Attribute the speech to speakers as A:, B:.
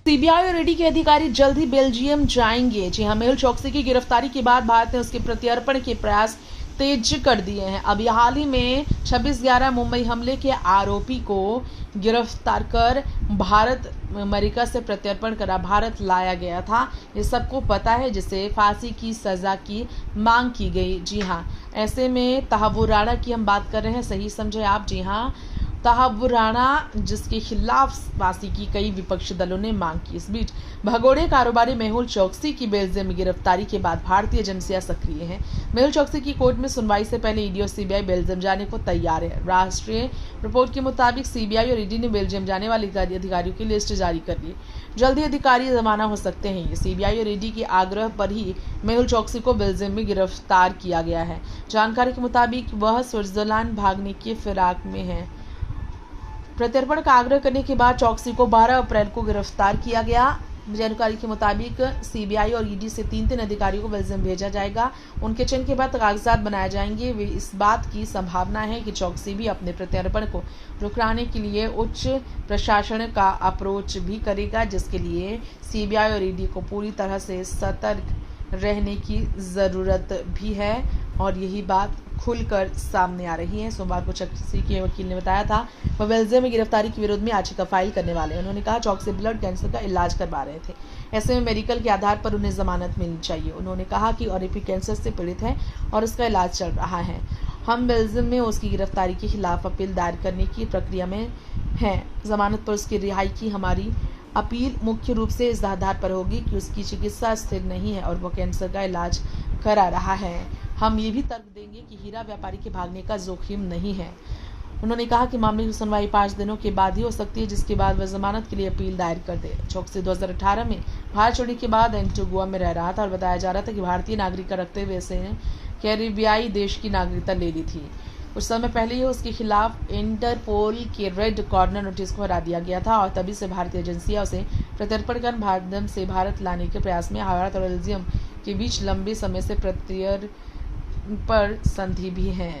A: CBI और ED के अधिकारी जल्द ही बेल्जियम जाएंगे। जी हां, मेहुल चोकसी की गिरफ्तारी के बाद भारत ने उसके प्रत्यर्पण के प्रयास तेज कर दिए हैं। अभी हाल ही में 26/11 मुंबई हमले के आरोपी को गिरफ्तार कर भारत अमेरिका से प्रत्यर्पण करा भारत लाया गया था। ये सबको पता है, जिसे फांसी की सजा की मांग की गई। जी हाँ, ऐसे में तहव्वुर राणा की हम बात कर रहे हैं, सही समझे आप। जी हाँ, तहव्वुर राणा, जिसके खिलाफ फांसी की कई विपक्षी दलों ने मांग की। इस बीच भगोड़े कारोबारी मेहुल चोकसी की बेल्जियम में गिरफ्तारी के बाद भारतीय एजेंसियां सक्रिय हैं। मेहुल चोकसी की कोर्ट में सुनवाई से पहले ईडी और सीबीआई बेल्जियम जाने को तैयार है। राष्ट्रीय रिपोर्ट के मुताबिक सीबीआई और ईडी ने बेल्जियम जाने वाले अधिकारियों की लिस्ट जारी कर दी। जल्द ही अधिकारी रवाना हो सकते हैं। सीबीआई और ईडी के आग्रह पर ही मेहुल चोकसी को बेल्जियम में गिरफ्तार किया गया है। जानकारी के मुताबिक वह स्विट्जरलैंड भागने की फिराक में है। प्रत्यर्पण का आग्रह करने के बाद चोकसी को 12 अप्रैल को गिरफ्तार किया गया। जानकारी के मुताबिक सीबीआई और ईडी से 3 अधिकारियों को बेल्जियम भेजा जाएगा। उनके चयन के बाद कागजात बनाए जाएंगे। वे इस बात की संभावना है कि चोकसी भी अपने प्रत्यर्पण को रुकवाने के लिए उच्च प्रशासन का अप्रोच भी करेगा, जिसके लिए सीबीआई और ईडी को पूरी तरह से सतर्क रहने की ज़रूरत भी है और यही बात खुलकर सामने आ रही है। सोमवार को चोकसी के वकील ने बताया था वह बेल्जियम में गिरफ्तारी के विरोध में याचिका फाइल करने वाले हैं। उन्होंने कहा चोकसी ब्लड कैंसर का इलाज करवा रहे थे, ऐसे में मेडिकल के आधार पर उन्हें जमानत मिलनी चाहिए। उन्होंने कहा कि आरोपी कैंसर से पीड़ित है और उसका इलाज चल रहा है। हम बेल्जियम में उसकी गिरफ्तारी के खिलाफ अपील दायर करने की प्रक्रिया में हैं। जमानत पर उसकी रिहाई की हमारी अपील मुख्य रूप से इस आधार पर होगी कि उसकी चिकित्सा स्थिर नहीं है और वह कैंसर का इलाज करा रहा है। हम ये भी तर्क देंगे कि हीरा व्यापारी के भागने का जोखिम नहीं है। उन्होंने कहा कि मामले की सुनवाई 5 दिनों के बाद ही हो सकती है, जिसके बाद वह जमानत के लिए अपील दायर कर दे। चोकसी 2018 में भारत छोड़ने के बाद एंटीगुआ में रह रहा था और बताया जा रहा था कि भारतीय नागरिकता रखते हुए उसने कैरिबियाई देश की नागरिकता ले ली थी। कुछ समय पहले ही उसके खिलाफ इंटरपोल के रेड कॉर्नर नोटिस को हटा दिया गया था और तभी से भारतीय एजेंसियां उसे प्रत्यर्पण कर माध्यम से भारत लाने के प्रयास में भारत और बेल्जियम के बीच लंबे समय से प्रत्यर्पण संधि भी है।